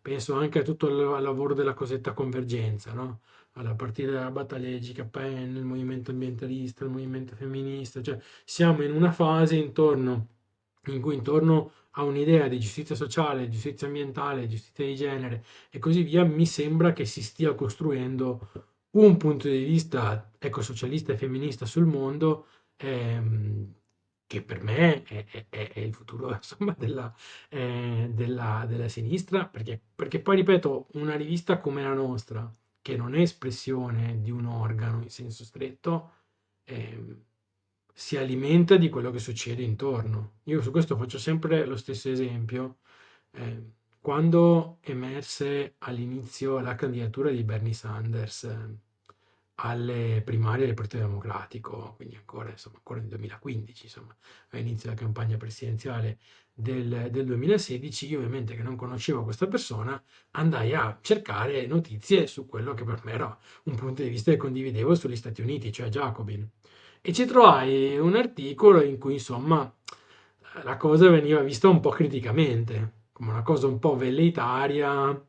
Penso anche a tutto il lavoro della cosiddetta convergenza, no? A partire dalla battaglia di GKN, il movimento ambientalista, il movimento femminista, cioè siamo in una fase in cui intorno a un'idea di giustizia sociale, giustizia ambientale, giustizia di genere e così via, mi sembra che si stia costruendo un punto di vista ecosocialista e femminista sul mondo, che per me è il futuro, insomma, della sinistra, perché poi, ripeto, una rivista come la nostra, che non è espressione di un organo in senso stretto, ehm, si alimenta di quello che succede intorno. Io su questo faccio sempre lo stesso esempio. Quando emerse all'inizio la candidatura di Bernie Sanders alle primarie del Partito Democratico, quindi ancora, insomma, ancora nel 2015, insomma, all'inizio della campagna presidenziale del 2016, io ovviamente che non conoscevo questa persona, andai a cercare notizie su quello che per me era un punto di vista che condividevo sugli Stati Uniti, cioè Jacobin. E ci trovai un articolo in cui, insomma, la cosa veniva vista un po' criticamente, come una cosa un po' velleitaria,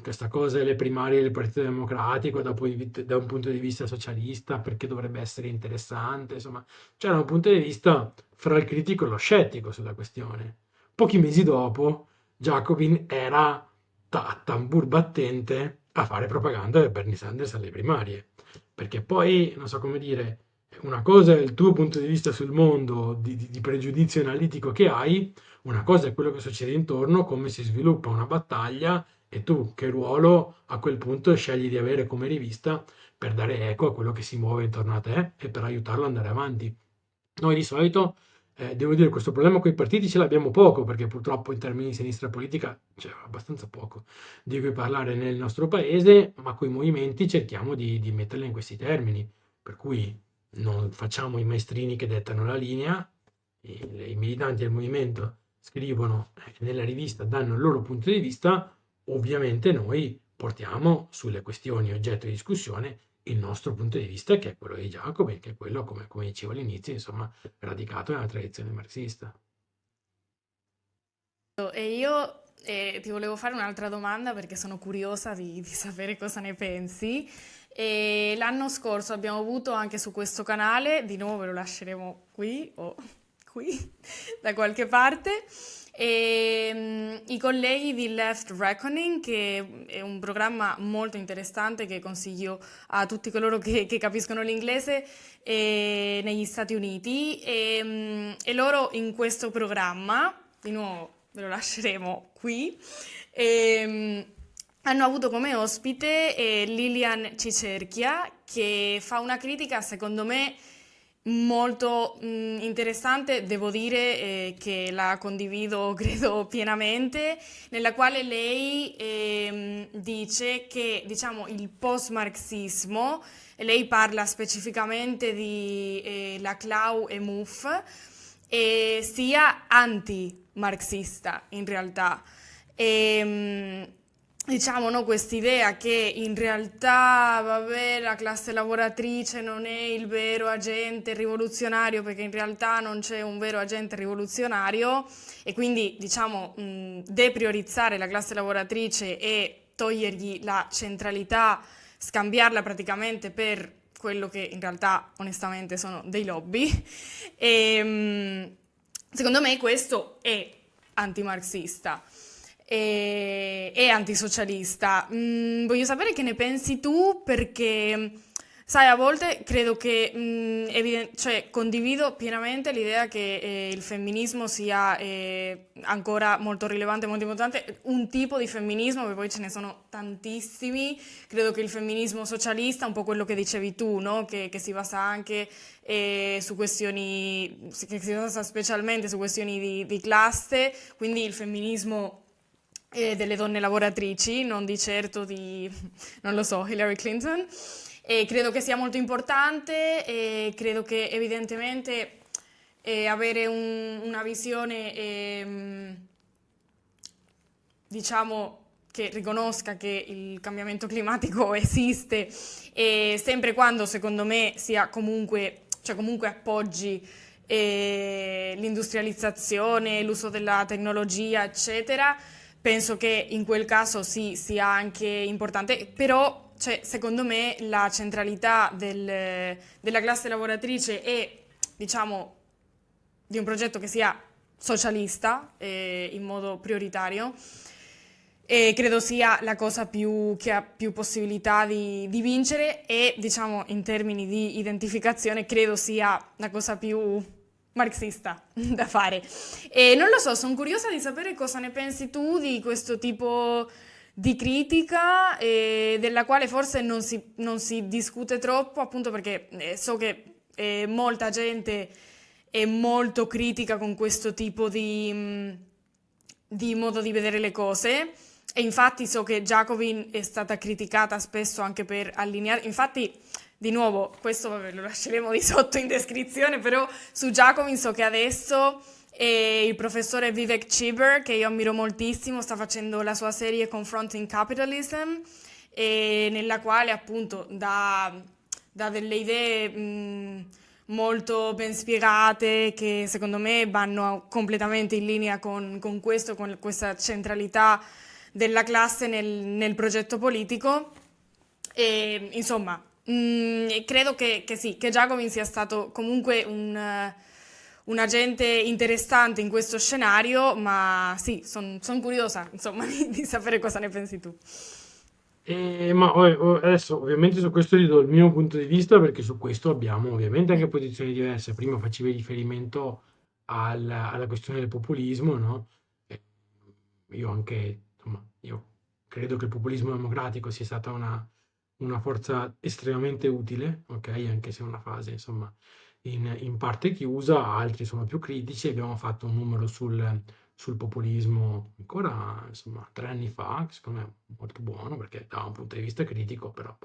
questa cosa delle primarie del Partito Democratico da un punto di vista socialista, perché dovrebbe essere interessante, insomma, c'era un punto di vista fra il critico e lo scettico sulla questione. Pochi mesi dopo, Jacobin era tambur battente a fare propaganda per Bernie Sanders alle primarie, perché poi, non so come dire, una cosa è il tuo punto di vista sul mondo, di pregiudizio analitico che hai, una cosa è quello che succede intorno, come si sviluppa una battaglia e tu che ruolo a quel punto scegli di avere come rivista per dare eco a quello che si muove intorno a te e per aiutarlo ad andare avanti. Noi di solito, devo dire, questo problema con i partiti ce l'abbiamo poco, perché purtroppo in termini di sinistra politica c'è abbastanza poco di cui parlare nel nostro paese, ma coi movimenti cerchiamo di metterla in questi termini, per cui non facciamo i maestrini che dettano la linea, i militanti del movimento scrivono nella rivista, danno il loro punto di vista, ovviamente noi portiamo sulle questioni oggetto di discussione il nostro punto di vista, che è quello di Giacobi, che è quello, come dicevo all'inizio, insomma, radicato nella tradizione marxista. E io ti volevo fare un'altra domanda perché sono curiosa di sapere cosa ne pensi. E l'anno scorso abbiamo avuto anche su questo canale, di nuovo ve lo lasceremo qui o qui da qualche parte, i colleghi di Left Reckoning, che è un programma molto interessante che consiglio a tutti coloro che capiscono l'inglese negli Stati Uniti. E loro in questo programma, di nuovo ve lo lasceremo qui, hanno avuto come ospite Lilian Cicerchia, che fa una critica, secondo me, molto interessante, devo dire che la condivido, credo, pienamente, nella quale lei dice che, diciamo, il post-marxismo, e lei parla specificamente di Laclau e Mouffe, sia anti-marxista in realtà. Diciamo, no, quest'idea che in realtà, vabbè, la classe lavoratrice non è il vero agente rivoluzionario, perché in realtà non c'è un vero agente rivoluzionario, e quindi, diciamo, depriorizzare la classe lavoratrice e togliergli la centralità, scambiarla praticamente per quello che in realtà onestamente sono dei lobby. E, secondo me questo è antimarxista. e antisocialista. Voglio sapere che ne pensi tu perché, sai, a volte credo che, cioè, condivido pienamente l'idea che il femminismo sia ancora molto rilevante, molto importante, un tipo di femminismo, che poi ce ne sono tantissimi. Credo che il femminismo socialista, un po' quello che dicevi tu, no? Che si basa anche su questioni, che si basa specialmente su questioni di classe, quindi il femminismo delle donne lavoratrici, non di certo di, non lo so, Hillary Clinton. E credo che sia molto importante e credo che evidentemente avere una visione, diciamo, che riconosca che il cambiamento climatico esiste e sempre quando secondo me sia comunque, cioè comunque appoggi l'industrializzazione, l'uso della tecnologia, eccetera, penso che in quel caso sì, sia anche importante, però cioè, secondo me la centralità della classe lavoratrice e diciamo di un progetto che sia socialista in modo prioritario e credo sia la cosa che ha più possibilità di vincere e diciamo in termini di identificazione credo sia la cosa più marxista da fare. E non lo so, sono curiosa di sapere cosa ne pensi tu di questo tipo di critica, della quale forse non si discute troppo, appunto perché so che molta gente è molto critica con questo tipo di modo di vedere le cose. E infatti so che Jacobin è stata criticata spesso anche per allineare. Infatti, di nuovo, questo vabbè, lo lasceremo di sotto in descrizione, però su Jacobin so che adesso il professore Vivek Chiber, che io ammiro moltissimo, sta facendo la sua serie Confronting Capitalism, nella quale appunto dà delle idee molto ben spiegate che secondo me vanno completamente in linea con questo, con questa centralità della classe nel progetto politico. E, insomma, credo che sì, che Jacobin sia stato comunque un agente interessante in questo scenario, ma sì, sono curiosa, insomma, di sapere cosa ne pensi tu. Ma adesso ovviamente su questo ti do il mio punto di vista perché su questo abbiamo ovviamente anche posizioni diverse. Prima facevi riferimento alla questione del populismo, no? Eh, io anche, insomma, io credo che il populismo democratico sia stata una forza estremamente utile, ok? Anche se è una fase, insomma, in parte chiusa, altri sono più critici. Abbiamo fatto un numero sul populismo ancora, insomma, 3 anni fa, che secondo me è molto buono perché da un punto di vista critico, però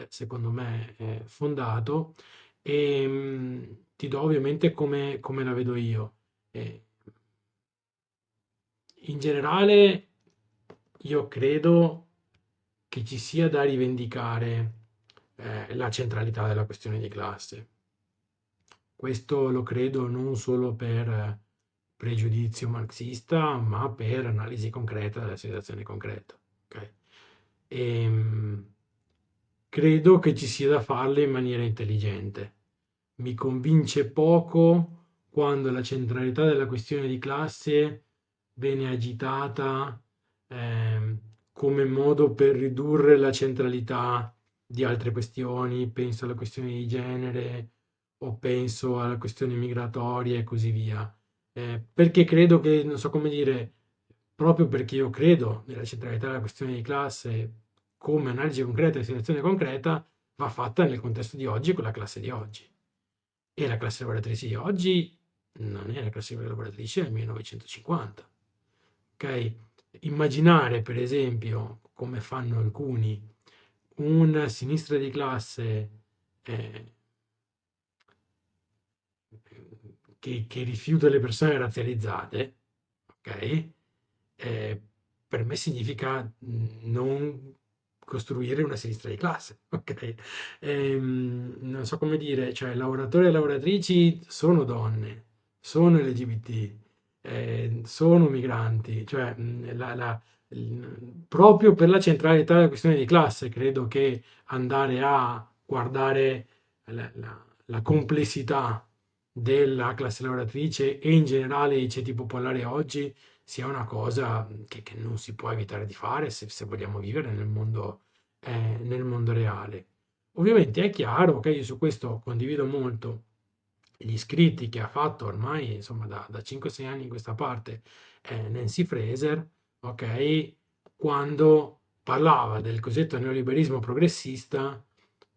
secondo me è fondato. E ti do ovviamente come la vedo io. Eh, In generale, io credo che ci sia da rivendicare la centralità della questione di classe. Questo lo credo non solo per pregiudizio marxista, ma per analisi concreta della situazione concreta. Ok? Ehm, Credo che ci sia da farlo in maniera intelligente. Mi convince poco quando la centralità della questione di classe viene agitata come modo per ridurre la centralità di altre questioni, penso alla questione di genere o penso alla questione migratoria e così via. Perché credo che, non so come dire, proprio perché io credo nella centralità della questione di classe come analisi concreta e situazione concreta, va fatta nel contesto di oggi con la classe di oggi. E la classe lavoratrice di oggi non è la classe lavoratrice del 1950. Ok? Immaginare, per esempio, come fanno alcuni, una sinistra di classe eh, che rifiuta le persone razzializzate, ok? Eh, per me significa non costruire una sinistra di classe, ok? Non so come dire, cioè lavoratori e lavoratrici sono donne, sono LGBT, sono migranti, cioè proprio per la centralità della questione di classe, credo che andare a guardare la complessità della classe lavoratrice e in generale i ceti popolari oggi sia una cosa che non si può evitare di fare se vogliamo vivere nel mondo reale. Ovviamente è chiaro che io su questo condivido molto gli scritti che ha fatto ormai, insomma, da 5-6 anni in questa parte, Nancy Fraser, ok, quando parlava del cosiddetto neoliberismo progressista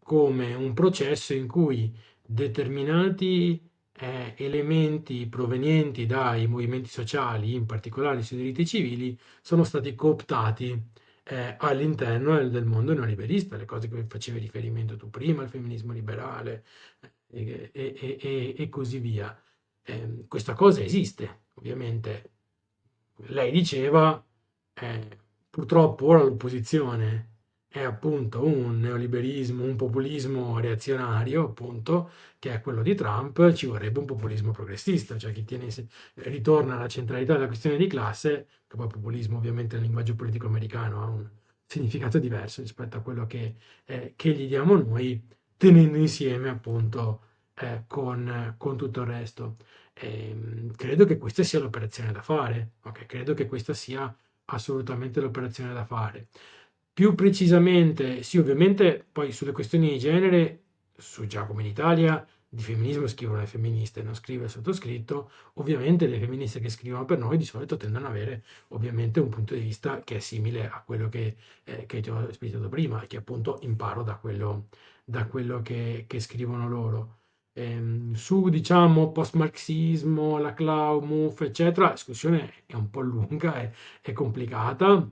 come un processo in cui determinati elementi provenienti dai movimenti sociali, in particolare sui diritti civili, sono stati cooptati all'interno del mondo neoliberista, le cose che facevi riferimento tu prima, il femminismo liberale e così via. Questa cosa esiste, ovviamente. Lei diceva, purtroppo ora l'opposizione è appunto un neoliberismo, un populismo reazionario, appunto, che è quello di Trump, ci vorrebbe un populismo progressista, cioè ritorna alla centralità della questione di classe, che poi populismo ovviamente nel linguaggio politico americano ha un significato diverso rispetto a quello che gli diamo noi, tenendo insieme appunto con tutto il resto. Credo che questa sia l'operazione da fare, ok? Credo che questa sia assolutamente l'operazione da fare. Più precisamente, sì, ovviamente poi sulle questioni di genere, su Giacomo in Italia, di femminismo scrivono le femministe, non scrive il sottoscritto. Ovviamente le femministe che scrivono per noi di solito tendono ad avere ovviamente un punto di vista che è simile a quello che ti ho spiegato prima, che appunto imparo da quello che scrivono loro. Su, diciamo, post-marxismo, la Clau, MUF, eccetera, la discussione è un po' lunga e complicata.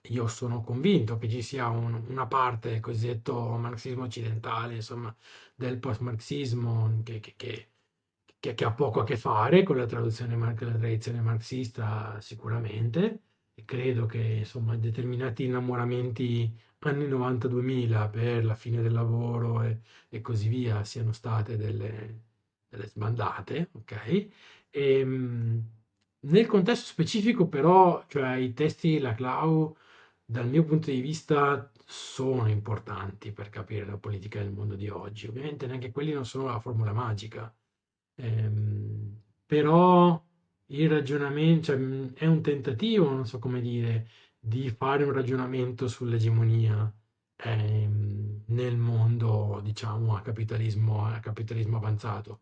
Io sono convinto che ci sia una parte del cosiddetto marxismo occidentale, insomma, del post-marxismo che ha poco a che fare con con la tradizione marxista sicuramente, e credo che insomma determinati innamoramenti anni 90-2000 per la fine del lavoro e così via siano state delle sbandate, ok? Nel contesto specifico però, cioè i testi di Laclau, dal mio punto di vista, sono importanti per capire la politica del mondo di oggi. Ovviamente neanche quelli non sono la formula magica. Però il ragionamento, cioè, è un tentativo, non so come dire, di fare un ragionamento sull'egemonia nel mondo, diciamo, a capitalismo avanzato.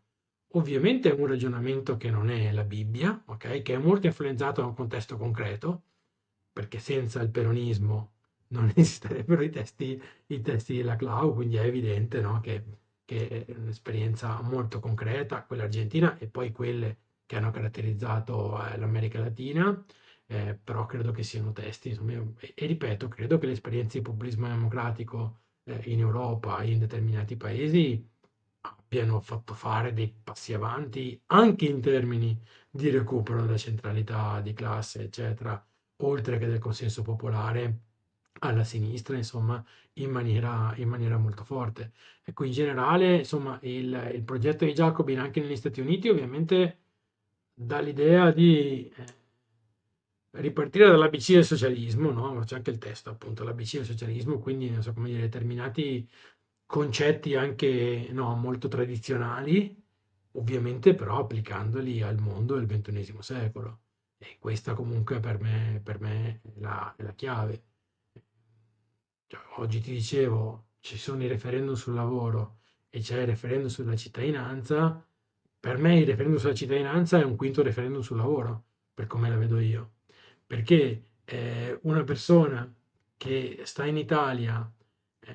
Ovviamente è un ragionamento che non è la Bibbia, ok? Che è molto influenzato da un contesto concreto, perché senza il peronismo non esisterebbero i testi di Laclau, quindi è evidente, no, che è un'esperienza molto concreta, quella argentina e poi quelle che hanno caratterizzato l'America Latina, però credo che siano testi, insomma, e ripeto, credo che le esperienze di populismo democratico in Europa, in determinati paesi, abbiano fatto fare dei passi avanti anche in termini di recupero della centralità di classe, eccetera, oltre che del consenso popolare alla sinistra, insomma, in maniera molto forte. Ecco, in generale, insomma, il progetto di Jacobin anche negli Stati Uniti ovviamente dà l'idea di ripartire dall'ABC del socialismo, no? C'è anche il testo, appunto, l'ABC del socialismo, quindi non so come dire, determinati concetti anche no, molto tradizionali, ovviamente però applicandoli al mondo del XXI secolo. E questa comunque per me è la chiave. Cioè, oggi ti dicevo, ci sono i referendum sul lavoro e c'è il referendum sulla cittadinanza. Per me il referendum sulla cittadinanza è un quinto referendum sul lavoro, per come la vedo io. Perché una persona che sta in Italia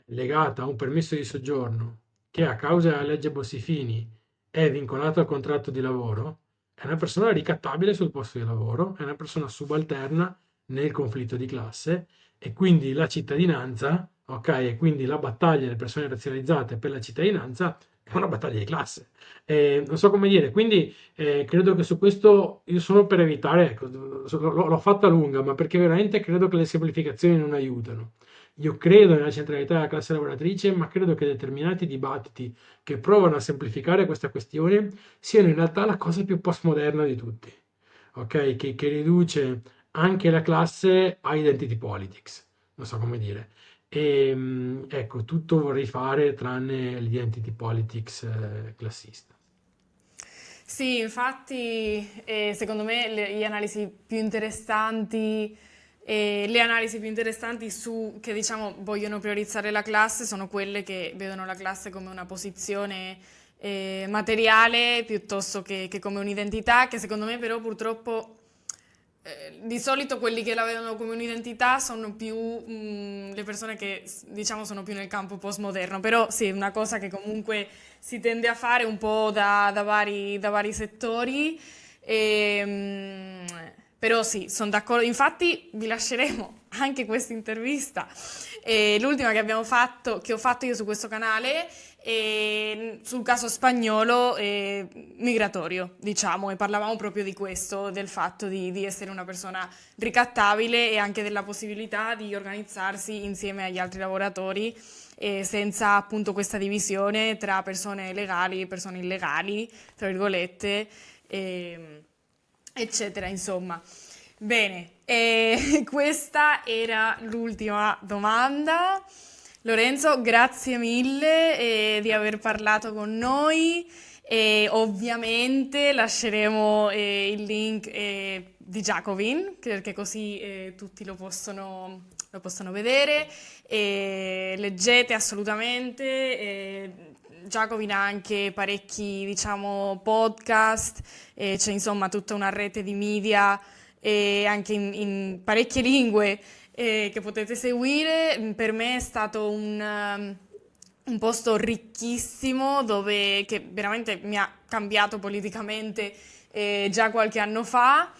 legata a un permesso di soggiorno che a causa della legge Bossi-Fini è vincolata al contratto di lavoro, è una persona ricattabile sul posto di lavoro, è una persona subalterna nel conflitto di classe e quindi la cittadinanza, ok, e quindi la battaglia delle persone razzializzate per la cittadinanza è una battaglia di classe. Non so come dire, quindi credo che su questo io sono per evitare, ecco, l'ho fatta lunga, ma perché veramente credo che le semplificazioni non aiutano. Io credo nella centralità della classe lavoratrice, ma credo che determinati dibattiti che provano a semplificare questa questione siano in realtà la cosa più postmoderna di tutti, ok? Che riduce anche la classe a identity politics, non so come dire. Ecco, tutto vorrei fare tranne l'identity politics classista. Sì, infatti, secondo me le analisi più interessanti che diciamo vogliono priorizzare la classe sono quelle che vedono la classe come una posizione materiale piuttosto che come un'identità, che secondo me però purtroppo di solito quelli che la vedono come un'identità sono più le persone che diciamo sono più nel campo postmoderno, però sì, è una cosa che comunque si tende a fare un po' da vari settori. Però sì, sono d'accordo. Infatti vi lasceremo anche questa intervista, l'ultima che ho fatto io su questo canale, sul caso spagnolo migratorio, diciamo, e parlavamo proprio di questo, del fatto di essere una persona ricattabile e anche della possibilità di organizzarsi insieme agli altri lavoratori senza appunto questa divisione tra persone legali e persone illegali, tra virgolette, e- eccetera, insomma. Bene, questa era l'ultima domanda. Lorenzo, grazie mille di aver parlato con noi e ovviamente lasceremo il link di Jacobin perché così tutti lo possono vedere e leggete assolutamente. Jacobin ha anche parecchi, diciamo, podcast, c'è insomma tutta una rete di media anche in parecchie lingue che potete seguire. Per me è stato un posto ricchissimo che veramente mi ha cambiato politicamente già qualche anno fa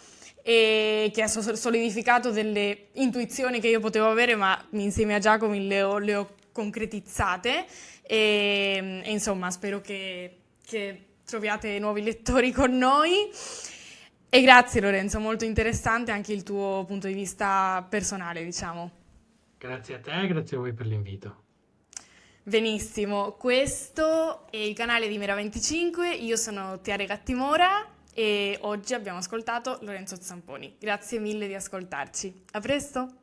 e che ha solidificato delle intuizioni che io potevo avere, ma insieme a Giacomo le ho concretizzate e insomma spero che troviate nuovi lettori con noi. E grazie Lorenzo, molto interessante anche il tuo punto di vista personale, diciamo. Grazie a te, grazie a voi per l'invito. Benissimo, questo è il canale di Mera25, io sono Tiare Gattimora e oggi abbiamo ascoltato Lorenzo Zamponi. Grazie mille di ascoltarci. A presto!